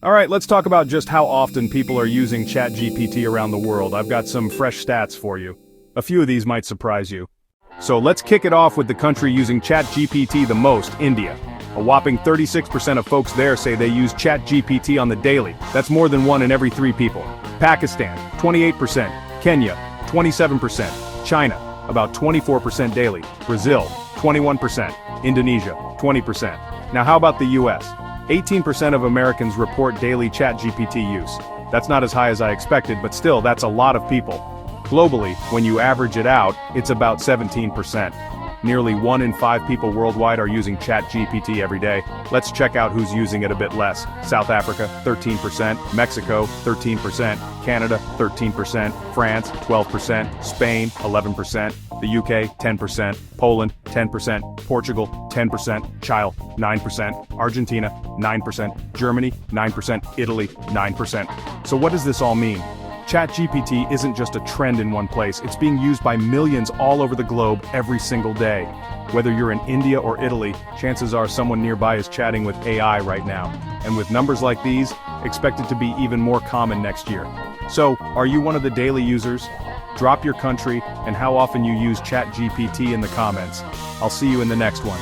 Alright, let's talk about just how often people are using ChatGPT around the world. I've got some fresh stats for you. A few of these might surprise you. So let's kick it off with the country using ChatGPT the most, India. A whopping 36% of folks there say they use ChatGPT on the daily. That's more than 1 in every 3 people. Pakistan, 28%. Kenya, 27%. China, about 24% daily. Brazil, 21%. Indonesia, 20%. Now how about the US? 18% of Americans report daily ChatGPT use. That's not as high as I expected, but still, that's a lot of people. Globally, when you average it out, it's about 17%. Nearly 1 in 5 people worldwide are using ChatGPT every day. Let's check out who's using it a bit less. South Africa, 13%, Mexico, 13%, Canada, 13%, France, 12%, Spain, 11%, the UK, 10%, Poland, 10%, Portugal, 10%, Chile, 9%, Argentina, 9%, Germany, 9%, Italy, 9%. So what does this all mean? ChatGPT isn't just a trend in one place, it's being used by millions all over the globe every single day. Whether you're in India or Italy, chances are someone nearby is chatting with AI right now. And with numbers like these, expect it to be even more common next year. So, are you one of the daily users? Drop your country and how often you use ChatGPT in the comments. I'll see you in the next one.